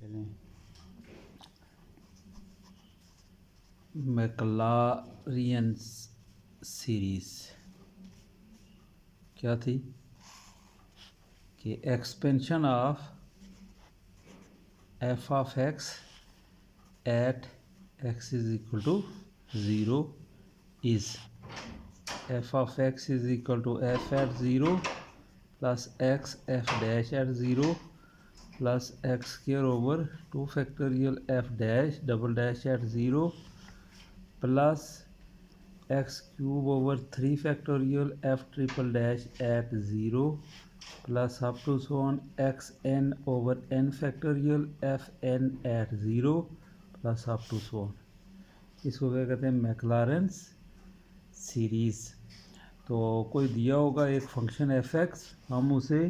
चलें मैक्लारियन सीरीज़ क्या थी कि expansion of f of x at x is equal to 0 is f of x is equal to F at 0 plus x F dash at 0 plus x square over 2 factorial f dash double dash at 0 plus x cube over 3 factorial F triple dash at 0 plus up to so on x n over n factorial f n at 0 plus up to सोन। इसको क्या कहते हैं? मैक्लारेंस series. तो कोई दिया होगा एक function F x, हम उसे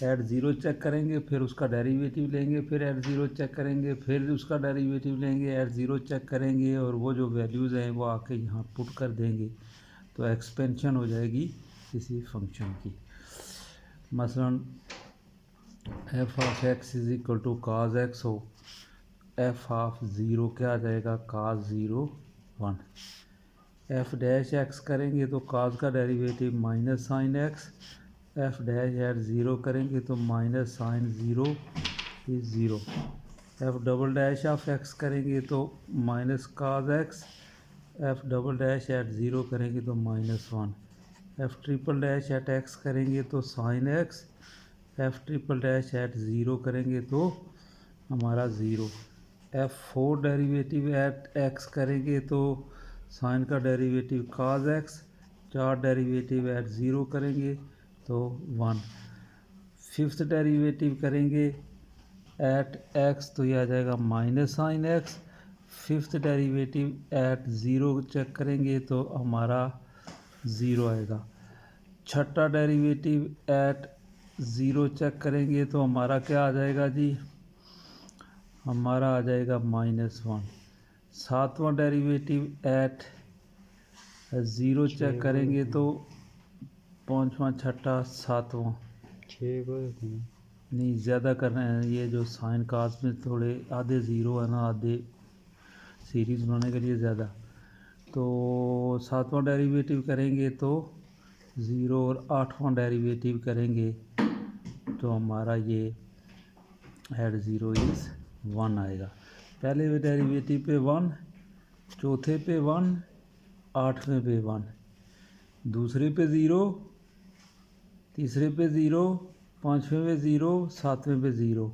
एट 0 चेक करेंगे, फिर उसका डेरिवेटिव लेंगे, फिर एट 0 चेक करेंगे, फिर उसका डेरिवेटिव लेंगे, एट 0 चेक करेंगे, और वो जो वैल्यूज़ हैं वो आके यहाँ पुट कर देंगे, तो एक्सपेंशन हो जाएगी किसी फंक्शन की। मसलन f of x is equal to cos x हो, एफ ऑफ 0 क्या आ जाएगा? काज 0 1। एफ डैश एक्स करेंगे तो काज का derivative minus sine x, F dash at 0 करेंगे तो minus sine 0 is 0। F double dash of x करेंगे तो minus cos x, f double dash at 0 करेंगे तो minus 1। F triple dash at x करेंगे तो sine x, f triple dash at 0 करेंगे तो हमारा 0। एफ 4 डेरिवेटिव एट एक्स करेंगे तो साइन का derivative cos x, 4 derivative at 0 करेंगे तो 1। फिफ्थ डेरिवेटिव करेंगे एट एक्स तो यह आ जाएगा minus sine x. Fifth derivative at 0 check करेंगे तो हमारा 0 आएगा। छठा डेरिवेटिव एट 0 चेक करेंगे तो हमारा क्या आ जाएगा जी? हमारा आ जाएगा माइनस 1। सातवां डेरिवेटिव एट 0 चेक करेंगे तो पाँचवा छठा सातवां 6 नहीं ज़्यादा कर रहे हैं। ये जो साइन काज में थोड़े आधे ज़ीरो है ना, आधे सीरीज़ बनाने के लिए ज़्यादा। तो सातवां डेरिवेटिव करेंगे तो 0 और आठवां डेरिवेटिव करेंगे तो हमारा ये एट 0 इज़ 1 आएगा। पहले डेरिवेटिव पे 1, चौथे पे 1, आठवें पे 1, दूसरे पे 0, तीसरे पे 0, पाँचवें पे 0, सातवें पे 0,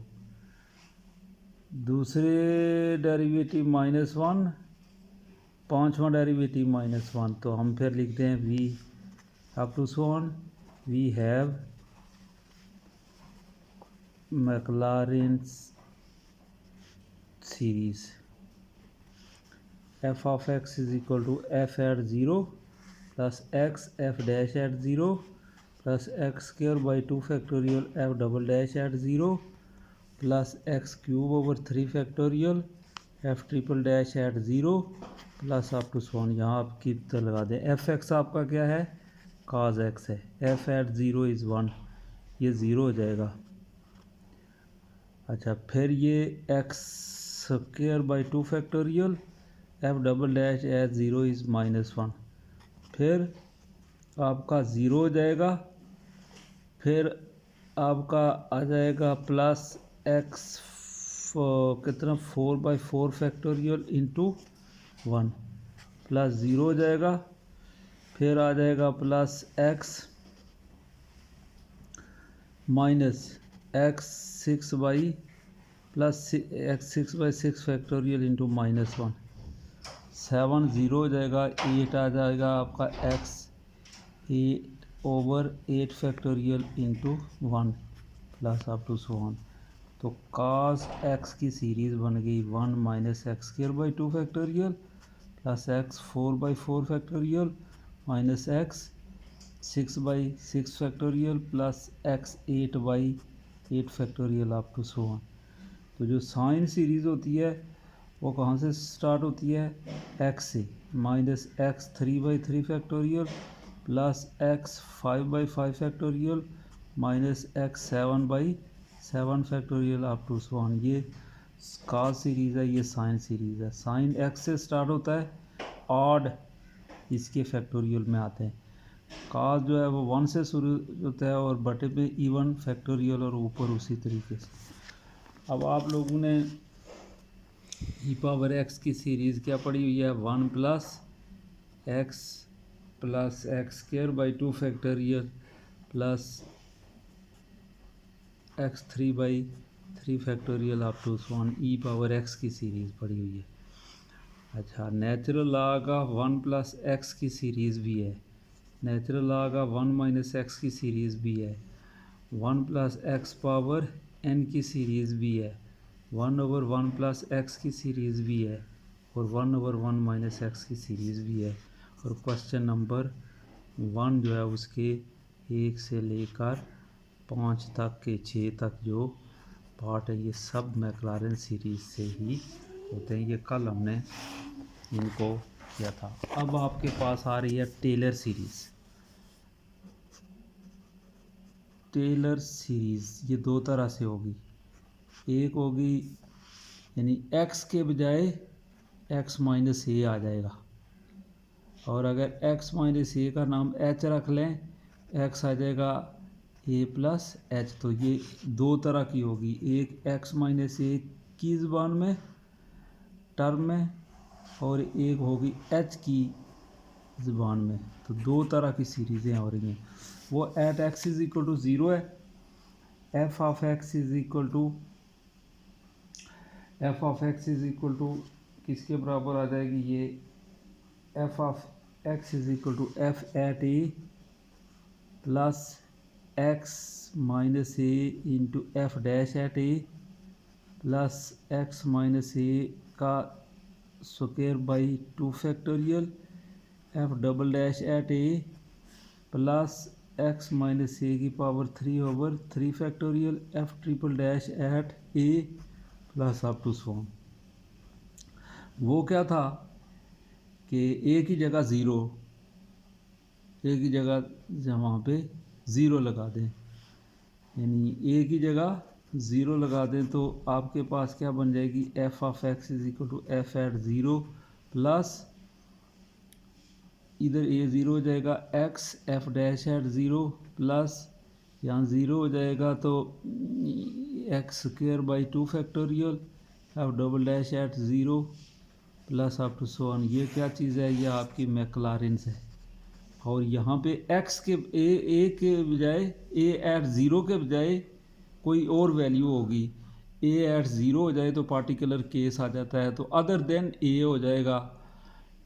दूसरे डेरिवेटिव माइनस 1, पाँचवा डेरिवेटिव माइनस 1। तो हम फिर लिखते हैं we up to so on we have Maclaurin's series F of x is equal to F at 0 plus x F dash at 0 plus x square by 2 factorial F double dash at 0 plus x cube over 3 factorial F triple dash at 0 plus up to so on. यहाँ आपकी तो लगा दें F x आपका क्या है? Cos x है। F at 0 is 1, ये 0 हो जाएगा। अच्छा, फिर ये x square by 2 factorial F double dash at 0 is minus 1, फिर आपका 0 हो जाएगा। फिर आपका आ जाएगा प्लस एक्स कितना 4/4 फैक्टोरियल इंटू 1 प्लस 0 हो जाएगा। फिर आ जाएगा plus x minus x 6/, plus x 6/6 factorial into minus 1, 7 0 हो जाएगा। 8 आ जाएगा आपका x 8 over 8 factorial into 1 plus up to so on. तो काज एक्स की सीरीज़ बन गई 1 minus x square by 2 factorial plus x 4/4 factorial minus x 6/6 factorial plus x 8/8 factorial up to so on. तो जो साइन सीरीज़ होती है वो कहाँ से स्टार्ट होती है? एक्स से। Minus x 3/3 factorial plus x 5/5 factorial minus x 7/7 7 factorial up to so on. ये कॉस सीरीज़ है, ये साइन सीरीज़ है। साइन एक्स से स्टार्ट होता है, ऑड इसके फैक्टोरियल में आते हैं। कॉस जो है वो 1 से शुरू होता है और बटे पे इवन फैक्टोरियल और ऊपर उसी तरीके से। अब आप लोगों ने ई पावर एक्स की सीरीज़ क्या पढ़ी हुई है? 1 plus x square by 2 factorial plus x3/3 factorial up to one e power x की सीरीज़ पड़ी हुई है। अच्छा, natural log of 1 plus x की सीरीज़ भी है, natural log of 1 minus x की सीरीज़ भी है, 1 प्लस एक्स पावर n की सीरीज़ भी है, 1/1 प्लस एक्स की सीरीज़ भी है और 1/1 माइनस एक्स की सीरीज़ भी है। और क्वेश्चन नंबर 1 जो है उसके 1 से लेकर 5 तक के 6 तक जो पार्ट है ये सब मैक्लारेन सीरीज़ से ही होते हैं। ये कल हमने इनको किया था। अब आपके पास आ रही है टेलर सीरीज़। टेलर सीरीज़ ये दो तरह से होगी। एक होगी यानी x के बजाय x माइनस ए आ जाएगा, और अगर x माइनस ए का नाम h रख लें, x आ जाएगा a प्लस एच। तो ये दो तरह की होगी, एक x माइनस ए की ज़बान में टर्म में और एक होगी h की ज़बान में। तो दो तरह की सीरीज़ें हो रही हैं। वो at x is equal to 0 है, f of x is equal to किसके बराबर आ जाएगी? ये f of x is equal to f at A plus x minus A into F dash at A plus x minus ए का square by 2 factorial F double dash at A plus x minus A की power 3/3 factorial F triple dash at A plus up to सो। वो क्या था कि ए की जगह zero, ए की जगह वहाँ पे ज़ीरो लगा दें, यानी ए की जगह ज़ीरो लगा दें तो आपके पास क्या बन जाएगी? F of x is equal to F at zero plus इधर ए ज़ीरो हो जाएगा, x F dash at zero plus यहाँ ज़ीरो हो जाएगा तो x square by 2 factorial F double dash at zero plus up to so on. ये क्या चीज़ है? ये आपकी मैक्लारेंस है। और यहाँ पे x के ए के बजाय ए एट ज़ीरो के बजाय कोई और वैल्यू होगी। ए एट ज़ीरो हो जाए तो पार्टिकुलर केस आ जाता है, तो अदर देन ए हो जाएगा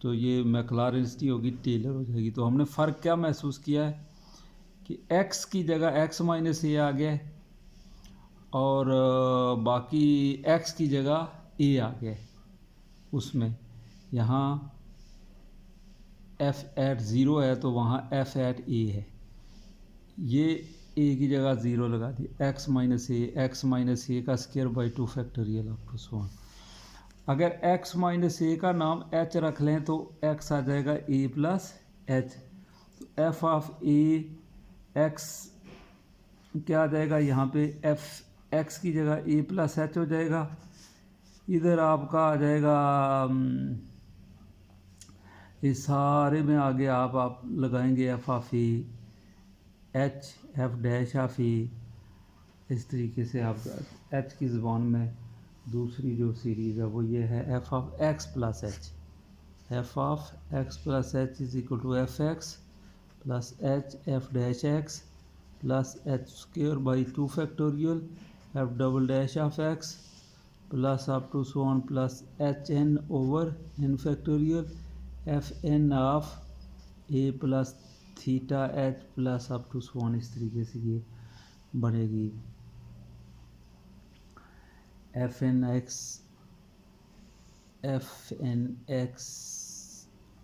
तो ये मैक्लारेंस होगी, टेलर हो जाएगी। तो हमने फ़र्क क्या महसूस किया है कि x की जगह x माइनस ए आ गया और बाकी x की जगह a आ गया। उसमें यहाँ f एट ज़ीरो है तो वहाँ f एट a है। ये a की जगह ज़ीरो लगा दी, x माइनस ए का square by 2 factorial up to so on. अगर x माइनस ए का नाम h रख लें तो x आ जाएगा a प्लस एच। तो f ऑफ a x क्या आ जाएगा? यहाँ पे x की जगह a प्लस एच हो जाएगा। इधर आपका आ जाएगा इस सारे में आगे आप लगाएंगे F of A H F dash of A. इस तरीके से आप एच की ज़बान में दूसरी जो सीरीज़ है वो ये है f of x plus h. F of x plus h is equal to f x plus h F dash x plus h square by 2 factorial F double dash of x plus up to so on plus h n over n factorial f n of A plus theta h plus up to so on. इस तरीके से ये बनेगी f n x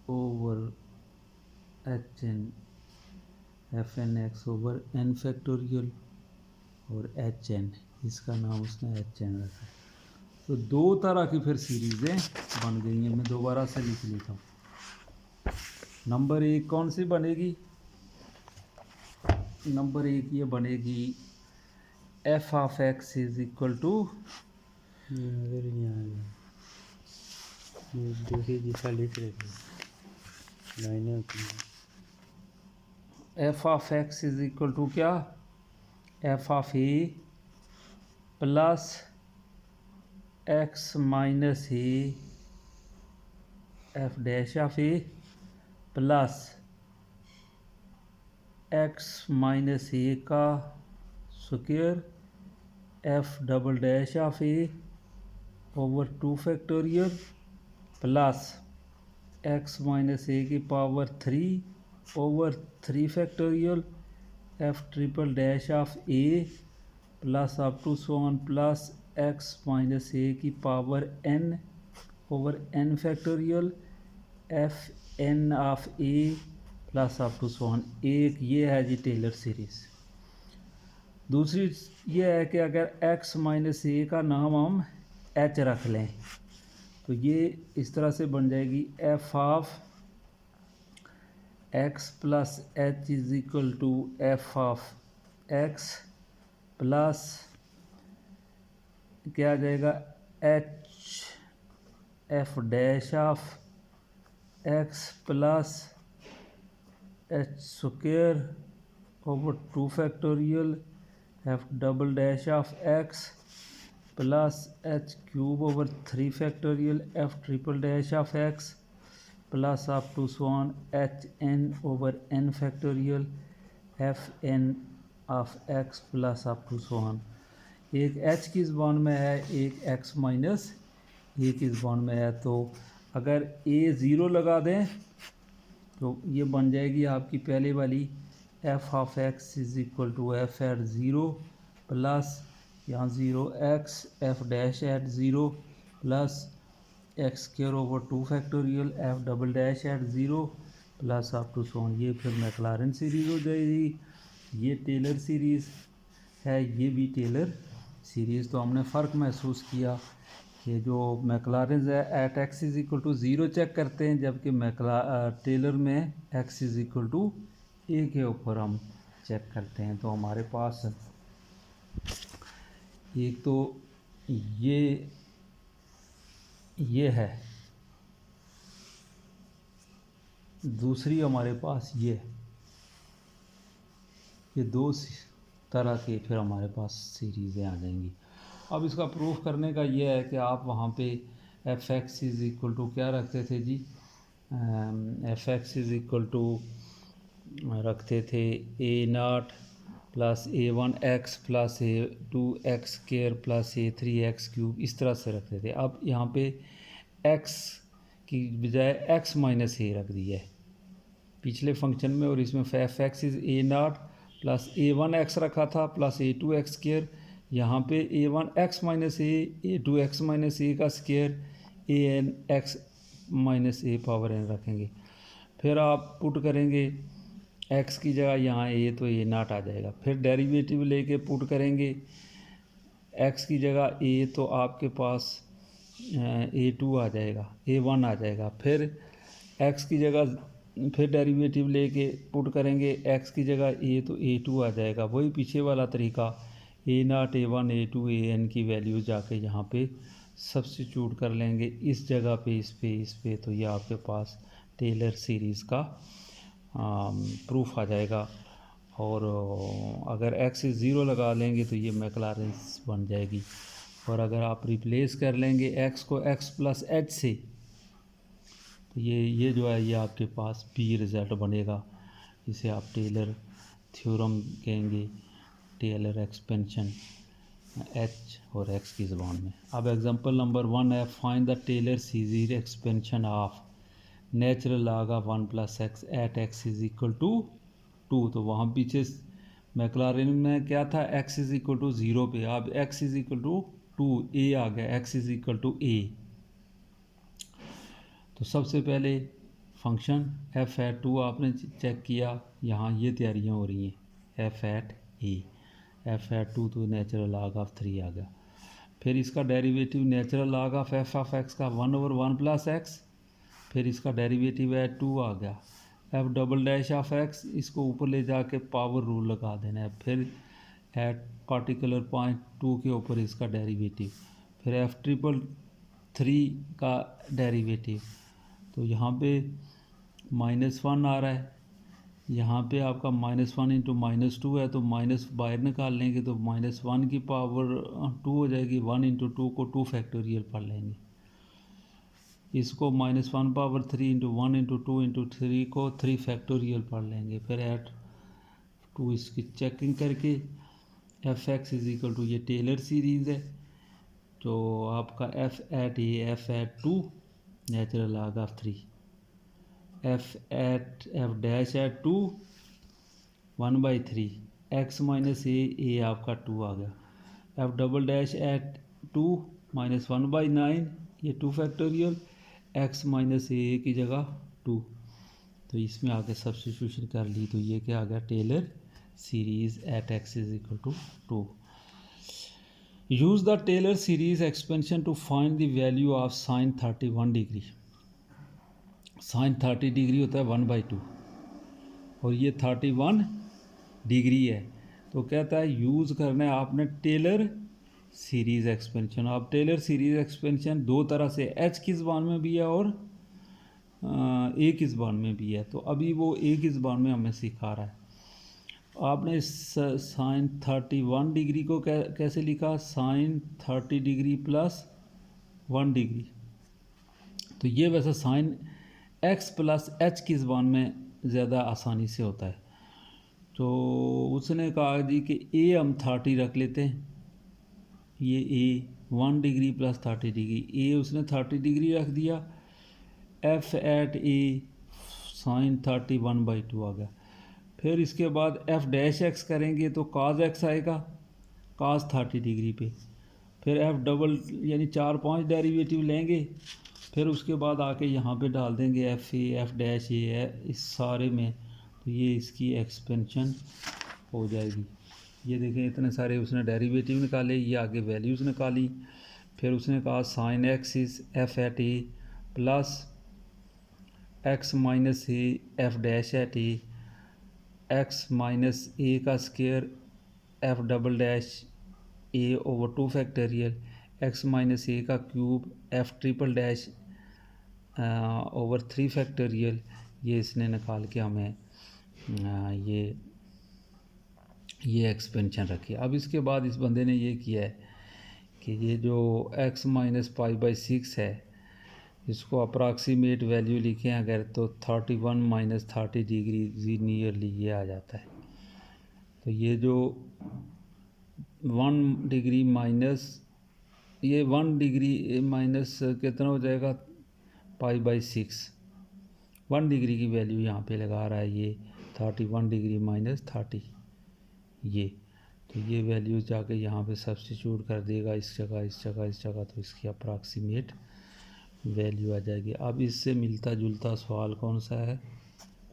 over h n, F n x over n factorial और h n, इसका नाम उसने H N रखा है। तो दो तरह की फिर सीरीज़ें बन गई हैं। मैं दोबारा से लिख लेता हूँ। नंबर एक कौन सी बनेगी? नंबर एक ये बनेगी f of x is equal to नजर नहीं आ रहा, दूसरी दिशा लिख रहे थे, लाइनें होती हैं। F of x is equal to क्या, F of A plus x minus A F dash of A plus x minus ए का square F double dash of A over 2 factorial plus x minus A की power 3 over 3 factorial F triple dash of A plus up to so on plus x minus A की power n over n factorial F n of A plus up to so on. एक ये है जी Taylor series. दूसरी ये है कि अगर x minus ए का नाम हम h रख लें तो ये इस तरह से बन जाएगी f of x plus h is equal to f of x plus क्या आ जाएगा h F dash of x plus h square over 2 factorial F double dash of x plus h cube over 3 factorial F triple dash of x plus up to so on h n over n factorial f n of x plus up to so on. एक h की ज़बान में है, एक x minus A की ज़बान में है। तो अगर a ज़ीरो लगा दें तो ये बन जाएगी आपकी पहले वाली F of x is equal to F at zero plus यहाँ zero X F dash at zero plus x square over 2 factorial F double dash at zero plus up to so on. ये फिर मैक्लारेन सीरीज़ हो जाएगी। ये Taylor series है, ये भी Taylor series. तो हमने फ़र्क महसूस किया कि जो मैक्लारेन है at x is equal to zero check करते हैं, जबकि टेलर में x is equal to a के ऊपर हम चेक करते हैं। तो हमारे पास एक तो ये है, दूसरी हमारे पास ये दो तरह के फिर हमारे पास सीरीज़ें आ जाएंगी। अब इसका प्रूफ करने का ये है कि आप वहाँ पे F X is equal to क्या रखते थे जी, F X is equal to रखते थे A naught plus A one X plus A two X square plus A three X cube, इस तरह से रखते थे। अब यहाँ पे एक्स की बजाय एक्स माइनस ए रख दिया है पिछले फंक्शन में, और इसमें F X is A naught plus A one X रखा था plus A two X square. यहाँ पे A one X minus A two X minus ए का square A N X minus A power N रखेंगे। फिर आप पुट करेंगे x की जगह यहाँ a, तो a नॉट आ जाएगा। फिर डेरिवेटिव लेके पुट करेंगे x की जगह a, तो आपके पास a2 आ जाएगा, a1 आ जाएगा। फिर x की जगह फिर डेरिवेटिव लेके पुट करेंगे x की जगह a, तो a2 आ जाएगा। वही पीछे वाला तरीका a not a1 a2 an की वैल्यू जाके यहाँ पे सब्स्टिट्यूट कर लेंगे, इस जगह पे इस पे, तो ये आपके पास टेलर सीरीज़ का प्रूफ आ जाएगा। और अगर x इज़ ज़ीरो लगा लेंगे तो ये मैक्लारेन बन जाएगी। और अगर आप रिप्लेस कर लेंगे x को x प्लस एच से, तो ये जो है ये आपके पास बी रिज़ल्ट बनेगा। इसे आप टेलर थ्योरम कहेंगे, टेलर एक्सपेंशन h और x की ज़बान में। अब एग्जांपल नंबर 1 है, find the Taylor series expansion of natural log of 1 plus x at x is equal to 2। तो वहाँ पीछे मैक्लारेन में क्या था, x इज़ इक्वल टू 0 पे, अब x is equal to 2 a आ गया, x is equal to a। तो सबसे पहले फंक्शन f एट 2 आपने चेक किया, यहाँ ये तैयारियाँ हो रही हैं f at a, f at 2 तो नेचुरल लॉग ऑफ 3 आ गया। फिर इसका derivative natural log of f of x का 1 ओवर 1 प्लस एक्स, फिर इसका डेरिवेटिव है 2 आ गया। f double dash of x, इसको ऊपर ले जाके पावर रूल लगा देना है। फिर एट पार्टिकुलर पॉइंट 2 के ऊपर इसका डेरिवेटिव, फिर f3 का डेरिवेटिव। तो यहाँ पे -1 आ रहा है, यहाँ पे आपका -1 इंटू -2 है, तो माइनस बाहर निकाल लेंगे तो -1 की पावर 2 हो जाएगी। 1 इंटू 2 को 2 फैक्टोरियल पढ़ लेंगे, इसको -1 पावर 3 इंटू 1 इंटू 2 इंटू 3 को 3 फैक्टोरियल पढ़ लेंगे। फिर एट 2 इसकी चेकिंग करके F x is equal to, ये टेलर सीरीज़ है, तो आपका F at A F at 2 natural log of 3, F dash at 2 1/3, X minus A आपका 2 आ गया, एफ डबल डैश एट 2 -1/9, ये 2 फैक्टोरियल, एक्स माइनस ए की जगह 2, तो इसमें आगे सब्स्टिट्यूशन कर ली, तो ये क्या आ गया, Taylor series at x is equal to 2। Use the Taylor series expansion to find the value of sine 31 degree. Sine 30 degree होता है 1/2 और ये 31 डिग्री है, तो कहता है यूज़ करना है आपने टेलर सीरीज़ एक्सपेंशन। अब टेलर सीरीज़ एक्सपेंशन दो तरह से, एच की ज़बान में भी है और ए की ज़बान में भी है, तो अभी वो ए की ज़बान में हमें सिखा रहा है। आपने साइन 31 डिग्री को कैसे लिखा, साइन 30 डिग्री प्लस 1 डिग्री, तो ये वैसे साइन एक्स प्लस एच की ज़बान में ज़्यादा आसानी से होता है। तो उसने कहा जी कि ए हम 30 रख लेते हैं, ये ए 1 डिग्री प्लस 30 डिग्री, ए उसने 30 डिग्री रख दिया, एफ एट ए साइन 31/2 आ गया। फिर इसके बाद एफ डैश एक्स करेंगे तो काज एक्स आएगा काज 30 डिग्री पे, फिर एफ डबल यानी 4-5 डेरिवेटिव लेंगे, फिर उसके बाद आके यहाँ पे डाल देंगे एफ ए एफ डैश ए इस सारे में, तो ये इसकी एक्सपेंशन हो जाएगी। ये देखें इतने सारे उसने डेरिवेटिव निकाले, ये आगे वैल्यूज़ निकाली, फिर उसने कहा sine X is F at A plus x minus A F dash at A, X minus ए का square F double dash A over 2 factorial, X minus ए का cube F triple dash over 3 factorial, ये इसने निकाल के हमें ये expansion रखी। अब इसके बाद इस बंदे ने ये किया है कि ये जो x माइनस π/6 है, इसको अप्रॉक्सीमेट वैल्यू लिखें अगर, तो 31 माइनस 30 डिग्री नियरली ये आ जाता है। तो ये जो 1 डिग्री माइनस, ये 1 डिग्री माइनस कितना हो जाएगा π/6, 1 डिग्री की वैल्यू यहाँ पे लगा रहा है, ये 31 डिग्री माइनस 30, ये तो ये वैल्यू जाके यहाँ पे सब्स्टिट्यूट कर देगा इस जगह इस जगह इस जगह, तो इसकी अप्रॉक्सीमेट वैल्यू आ जाएगी। अब इससे मिलता जुलता सवाल कौन सा है,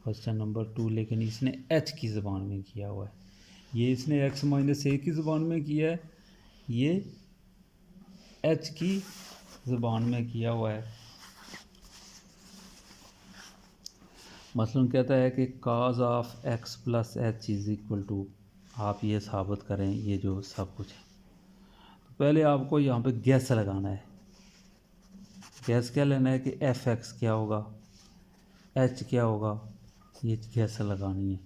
क्वेश्चन नंबर 2, लेकिन इसने एच की ज़बान में किया हुआ है, ये इसने एक्स माइनस ए की ज़बान में किया है, ये एच की ज़बान में किया हुआ है। मसलन कहता है कि cos of x plus h is equal to, आप ये साबित करें ये जो सब कुछ है। तो पहले आपको यहाँ पे गैस लगाना है, गैस क्या लेना है कि एफ एक्स क्या होगा, एच क्या होगा, ये गैस लगानी है।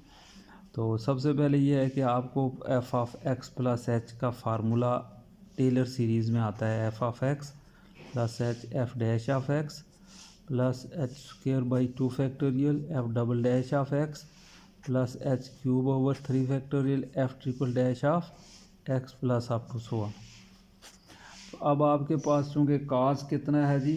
तो सबसे पहले ये है कि आपको f of x plus h का फार्मूला टेलर सीरीज़ में आता है, f of x plus h F dash of x plus h square by 2 factorial F double dash of x plus h cube over 3 factorial F triple dash of x plus up to so on. तो अब आपके पास चूँकि काज कितना है जी,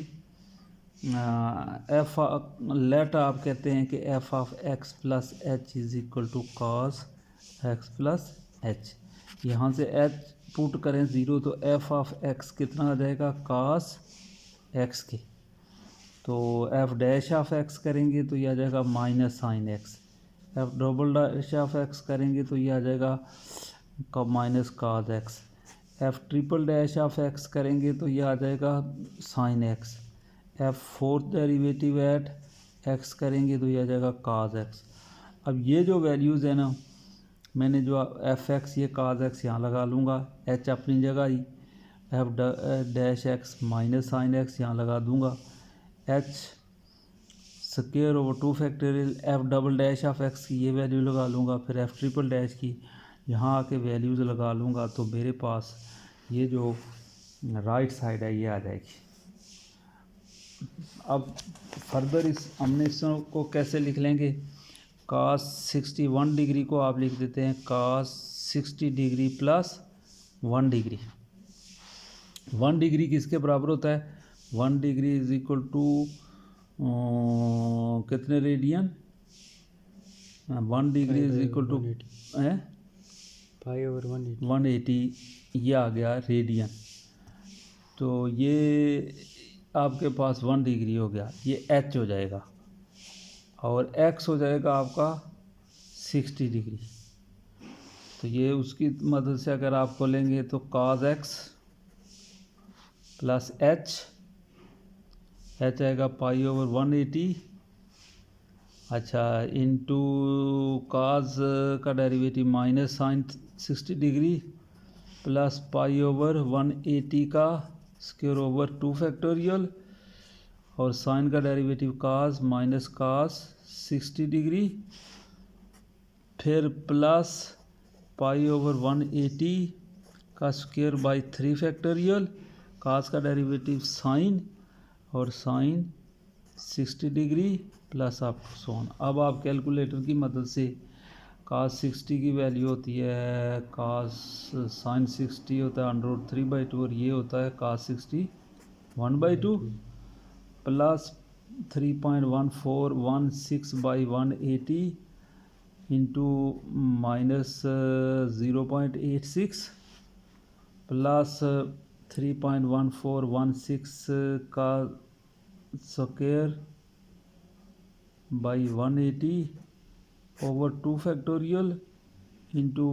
F late आप कहते हैं कि f of x plus h is equal to cos x plus h, यहाँ से एच पुट करें 0 तो एफ ऑफ एक्स कितना आ जाएगा काज एक्स के, तो एफ डैश ऑफ एक्स करेंगे तो ये आ जाएगा minus sine x, f double dash of x करेंगे तो ये आ जाएगा minus cos x, f triple dash of x करेंगे तो ये आ जाएगा sign x, F fourth derivative at x करेंगे तो ये आ जाएगा काज एक्स। अब ये जो वैल्यूज़ है ना, मैंने जो एफ एक्स ये काज एक्स यहाँ लगा लूँगा, एच अपनी जगह ही, f dash x minus sine x यहाँ लगा दूँगा, h square over 2 factorial F double dash of x की ये वैल्यू लगा लूँगा, फिर एफ ट्रिपल डैश की यहाँ आके वैल्यूज़ लगा लूँगा, तो मेरे पास ये जो राइट साइड है ये आ जाएगी। अब फर्दर हमने इसको कैसे लिख लेंगे, cos 61 डिग्री को आप लिख देते हैं cos 60 degree plus 1 degree. 1 degree किसके बराबर होता है, 1 डिग्री इज इक्वल टू कितने radian, 1 degree is equal to 180, ये आ गया रेडियन। तो ये आपके पास 1 डिग्री हो गया, ये एच हो जाएगा और एक्स हो जाएगा आपका 60 डिग्री। तो ये उसकी मदद से अगर आप खोलेंगे तो cos एक्स प्लस एच आएगा पाई ओवर 180, अच्छा इंटू cos का derivative minus sine 60 degree plus pi over 180 का स्क्वायर ओवर 2 फैक्टोरियल और साइन का derivative cos minus cos 60 degree, फिर प्लस पाई ओवर 180 का स्क्वायर बाई 3 फैक्टोरियल, cos का डेरिवेटिव साइन और sine 60 degree plus up to so on. अब आप calculator की मदद से cos 60 की वैल्यू होती है cos साइन 60 होता है √3/2 और ये होता है cos 60 1/2 plus 3.1416/180 into minus 0.86 plus 3.1416 का square by 180 over 2 factorial into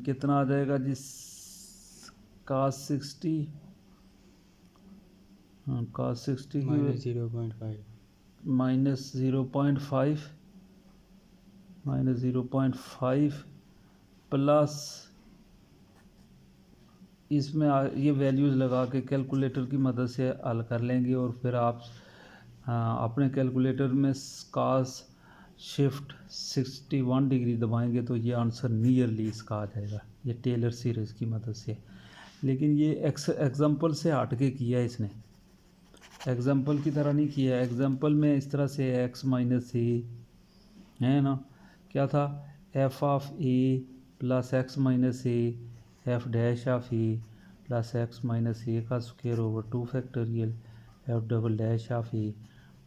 कितना आ जाएगा जिस cos 60 की माइनस 0.5 प्लस इसमें ये वैल्यूज़ लगा के कैलकुलेटर की मदद से हल कर लेंगे और फिर आप अपने कैलकुलेटर में cos शिफ्ट 61 डिग्री दबाएंगे तो ये आंसर नियरली इसका आ जाएगा, ये टेलर सीरीज़ की मदद से। लेकिन ये एग्जांपल से हट के किया है इसने, एग्जांपल की तरह नहीं किया है। एग्जांपल में इस तरह से x माइनस ए है ना, क्या था f of A plus x minus A F dash of A plus x minus ए का square over 2 factorial F double dash of A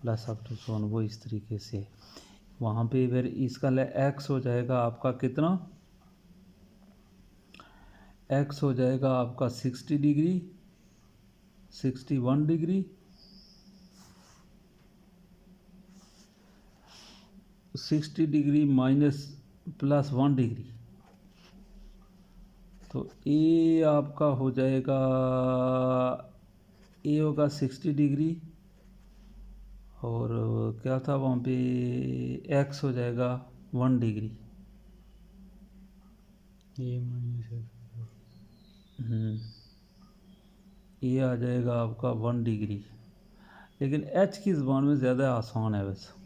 plus up to so on. वो इस तरीके से वहाँ पे फिर इसका x हो जाएगा आपका कितना, x हो जाएगा आपका 60 degree 61 degree 60 degree minus plus 1 degree, तो ए आपका हो जाएगा, ए होगा 60 डिग्री और क्या था वहाँ पे एक्स हो जाएगा 1 डिग्री, ये आ जाएगा आपका 1 डिग्री। लेकिन एच की ज़बान में ज़्यादा आसान है, वैसे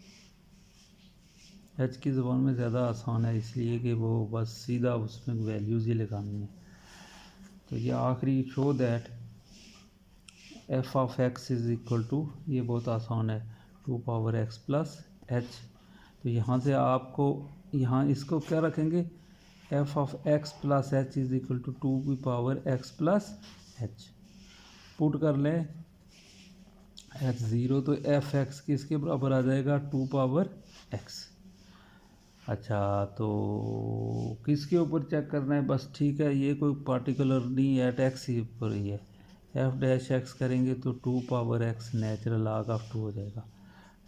एच की ज़बान में ज़्यादा आसान है इसलिए कि वो बस सीधा उसमें वैल्यूज़ ही लगानी है। तो ये आखिरी show that f of x is equal to, ये बहुत आसान है 2 पावर एक्स प्लस एच। तो यहाँ से आपको यहाँ इसको क्या रखेंगे, f of x plus h is equal to 2 की power x plus h put कर लें एच 0, तो एफ एक्स किसके बराबर आ जाएगा 2 पावर एक्स। अच्छा तो किसके ऊपर चेक करना है, बस ठीक है, ये कोई पार्टिकुलर नहीं है, एक्स ही ऊपर ही है। एफ डैश एक्स करेंगे तो 2 power x natural log of 2 हो जाएगा,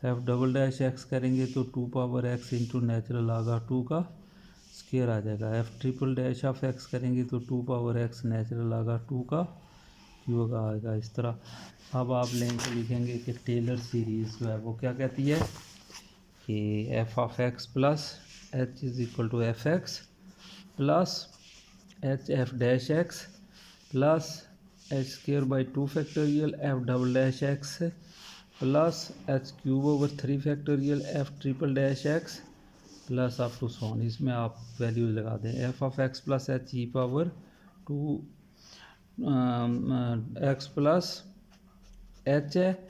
एफ डबल डैश एक्स करेंगे तो 2 power x into natural log of 2 का स्क्वायर आ जाएगा, F triple dash of x करेंगे तो 2 power x natural log of 2 का क्यूब आएगा। इस तरह अब आप लेंगे लिखेंगे कि टेलर सीरीज़ जो है वो क्या कहती है कि f of x plus h is equal to f x plus h F dash x plus h square by 2 factorial F double dash x plus h cube over 3 factorial F triple dash x plus up to so on. इसमें आप values लगा दें। F of x plus h e power 2 x plus h है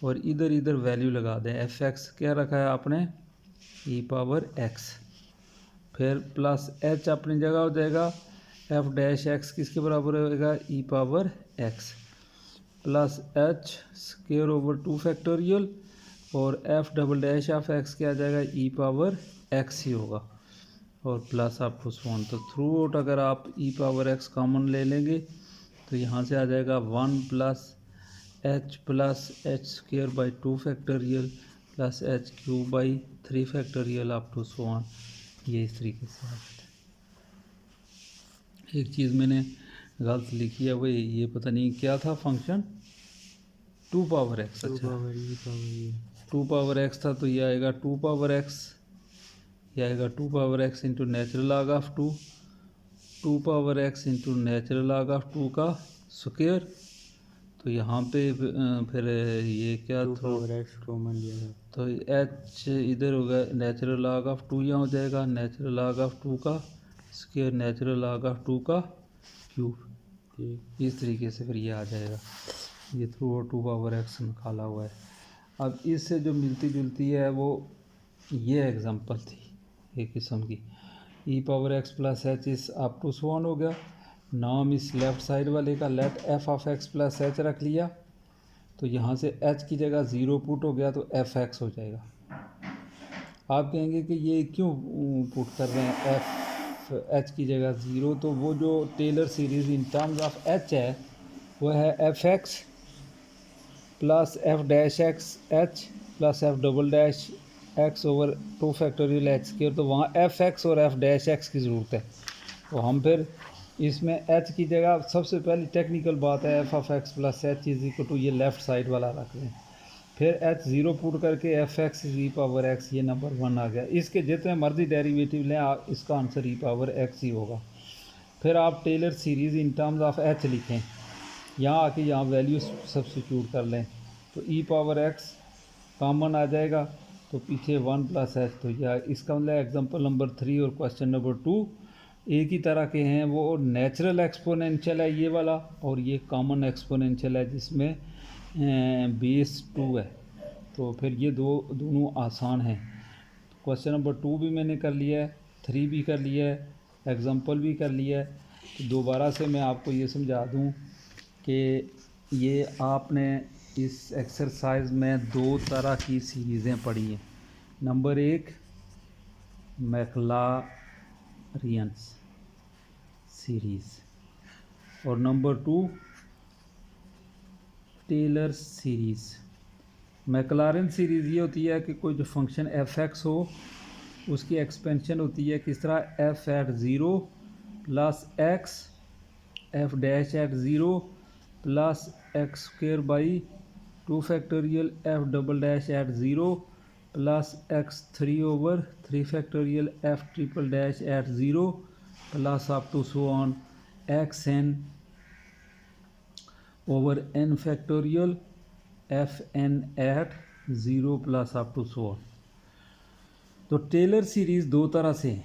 और इधर इधर value लगा दें। एफ एक्स क्या रखा है आपने, ई पावर एक्स, फिर प्लस एच अपनी जगह हो जाएगा। एफ डैश एक्स किसके बराबर होएगा, e power x plus h square over 2 factorial और f double dash of x क्या आ जाएगा, ई पावर एक्स ही होगा और प्लस आप टू वन। तो थ्रू आउट अगर आप ई पावर एक्स कॉमन ले लेंगे तो यहाँ से आ जाएगा 1 plus h square by 2 factorial plus h cube by 3 factorial up to so on. ये इस तरीके से आ जाता है। एक चीज़ मैंने गलत लिखी है, वही ये पता नहीं क्या था फंक्शन, 2 पावर एक्स। अच्छा 2 पावर एक्स था तो ये आएगा 2 पावर एक्स, ये आएगा 2 power x into natural log of 2 power x into natural log of 2 का स्क्वायर। तो यहाँ पे फिर ये क्या 2 पावर एक्स कॉमन लिया है तो एच इधर होगा, नेचुरल लॉग ऑफ 2 यहाँ हो जाएगा, नेचुरल लॉग ऑफ 2 का स्क्वायर नेचुरल लॉग ऑफ 2 का क्यूब। इस तरीके से फिर ये आ जाएगा। ये थ्रू और 2 पावर एक्स निकाला हुआ है। अब इससे जो मिलती जुलती है वो ये एग्जांपल थी एक किस्म की, e power x plus h इस अप टू सो ऑन हो गया। नाम इस लेफ़्ट साइड वाले का let f of x plus h रख लिया तो यहाँ से एच की जगह 0 पुट हो गया तो एफ एक्स हो जाएगा। आप कहेंगे कि ये क्यों पुट कर रहे हैं एफ एच की जगह 0, तो वो जो Taylor series in terms of h है वो है f x plus f dash x h plus f double dash x over 2 factorial h square. तो वहाँ एफ एक्स और एफ डैश एक्स की ज़रूरत है। तो हम फिर इसमें एच की जगह सबसे पहली टेक्निकल बात है f of x plus h is equal to ये लेफ़्ट साइड वाला रख लें, फिर एच 0 पुट करके F x e power x, ये नंबर 1 आ गया। इसके जितने मर्जी डेरिवेटिव लें आप इसका आंसर ई पावर एक्स ही होगा। फिर आप Taylor series in terms of h लिखें, यहाँ आके यहाँ वैल्यू सब्स्टिट्यूट कर लें तो ई पावर एक्स कॉमन आ जाएगा तो पीछे 1 प्लस एच। तो यह इसका मतलब एग्जांपल नंबर 3 और क्वेश्चन नंबर 2 एक ही तरह के हैं। वो नेचुरल एक्सपोनेंशियल है ये वाला और ये कॉमन एक्सपोनेंशियल है जिसमें बेस 2 है। तो फिर ये दोनों आसान हैं। क्वेश्चन नंबर 2 भी मैंने कर लिया है, 3 भी कर लिया है, एग्जांपल भी कर लिया है। तो दोबारा से मैं आपको ये समझा दूं कि ये आपने इस एक्सरसाइज में 2 तरह की सीरीज़ें पढ़ी हैं। नंबर 1 मैक्लारियंस सीरीज़ और नंबर 2 टेलर सीरीज़। मैक्लारियन सीरीज़ ये होती है कि कोई जो फंक्शन एफ एक्स हो उसकी एक्सपेंशन होती है किस तरह, f at 0 plus x F dash at 0 plus x square by 2 factorial F double dash at 0 plus x 3 over 3 factorial F triple dash at 0 plus up to so on x n over n factorial f n at 0 plus up to so on. तो Taylor series 2 तरह से है।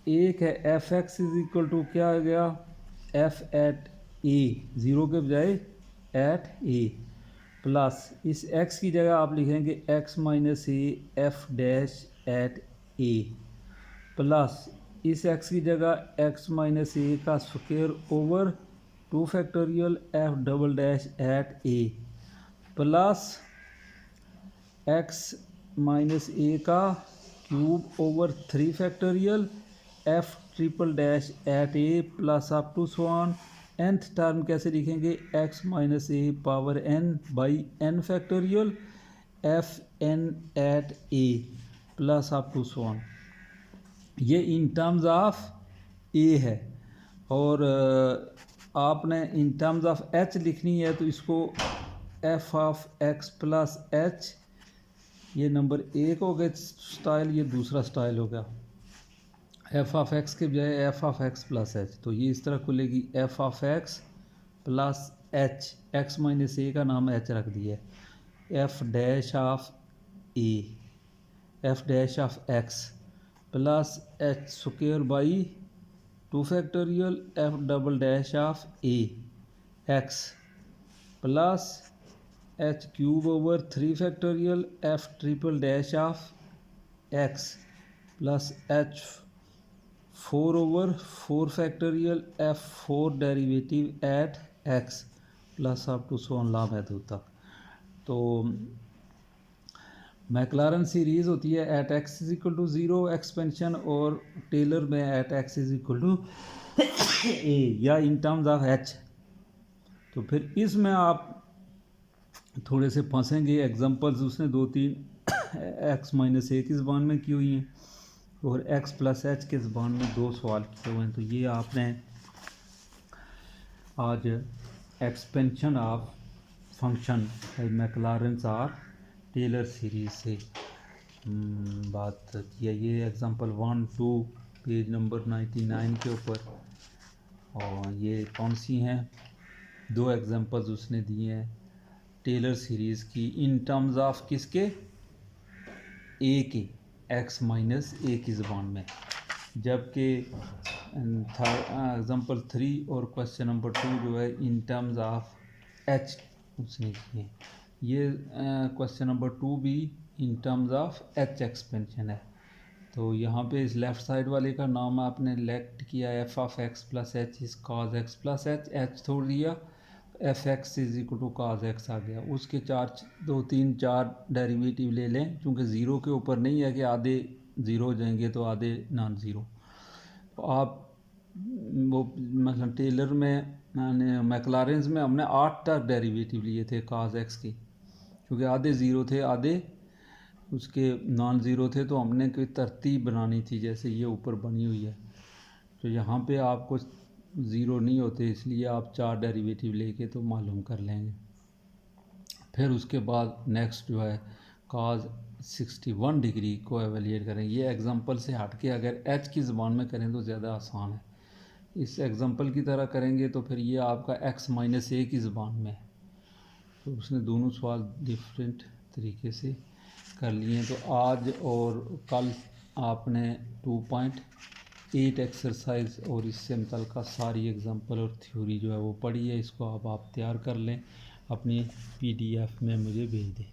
एक है f x is equal to क्या आ गया, f at a, 0 के बजाय एट ए, प्लस इस x की जगह आप लिखेंगे x minus A F dash at A, plus इस x की जगह x माइनस ए का square over 2 factorial F double dash at A, plus x minus ए का cube over 3 factorial F triple dash at A plus up to so on. nth term कैसे लिखेंगे, x minus A power n by n factorial f n at A plus up to so on. ये in terms of a है और आपने इन terms of h लिखनी है तो इसको f of x plus h, ये नंबर 1 हो गया स्टाइल, ये दूसरा स्टाइल हो गया। एफ ऑफ एक्स के बजाय f of x plus h, तो ये इस तरह खुलेगी f of x plus h, x minus ए का नाम एच रख दिया है, f dash of a, F dash of x plus h square by 2 factorial F double dash of a x plus h cube over 3 factorial F triple dash of x plus h 4 over 4 factorial f 4 derivative at x plus up to so ला महदूद तक। तो Maclaurin series होती है at x is equal to 0 expansion, और Taylor में at x is equal to a या in terms of H. तो फिर इसमें आप थोड़े से फंसेंगे, एग्जांपल्स उसने 2-3 एक्स माइनस ए की ज़बान में की हुई हैं और एक्स प्लस एच के ज़बान में 2 सवाल किए हुए हैं। तो ये आपने आज एक्सपेंशन ऑफ फंक्शन मैक्लारेंस और टेलर सीरीज़ से बात किया। ये एग्जांपल 1-2 पेज नंबर 99 के ऊपर, और ये कौन सी हैं, 2 एग्जांपल्स उसने दिए हैं टेलर सीरीज़ की इन टर्म्स ऑफ किसके, ए के, एक्स माइनस ए की ज़बान में, जबकि एग्जांपल 3 और क्वेश्चन नंबर 2 जो है इन टर्म्स ऑफ एच उसने किए। ये क्वेश्चन नंबर 2 भी इन टर्म्स ऑफ एच एक्सपेंशन है। तो यहाँ पे इस लेफ़्ट साइड वाले का नाम आपने लेक्ट किया f of x plus h is cos x plus h, h छोड़ दिया, f x is equal to cos x आ गया। उसके 2-3-4 डेरिवेटिव ले लें, क्योंकि ज़ीरो के ऊपर नहीं है कि आधे ज़ीरो हो जाएंगे तो आधे नॉन ज़ीरो। तो आप वो मतलब टेलर में मैक्लारेंस में हमने 8 तक डेरिवेटिव लिए थे कॉज एक्स की, क्योंकि आधे ज़ीरो थे आधे उसके नॉन ज़ीरो थे, तो हमने कोई तरतीब बनानी थी जैसे ये ऊपर बनी हुई है। तो यहाँ पे आपको ज़ीरो नहीं होते, इसलिए आप 4 डेरिवेटिव लेके तो मालूम कर लेंगे। फिर उसके बाद नेक्स्ट जो है कॉज 61 डिग्री को एवेलिएट करें। ये एग्जांपल से हट के अगर एच की ज़बान में करें तो ज़्यादा आसान है। इस एग्जांपल की तरह करेंगे तो फिर ये आपका एक्स माइनस ए की ज़बान में है। तो उसने दोनों सवाल डिफरेंट तरीके से कर लिए। तो आज और कल आपने 2.8 एक्सरसाइज और इससे मुतल्लिक़ सारी एग्जांपल और थ्योरी जो है वो पढ़ी है। इसको अब आप तैयार कर लें, अपनी PDF में मुझे भेज दें।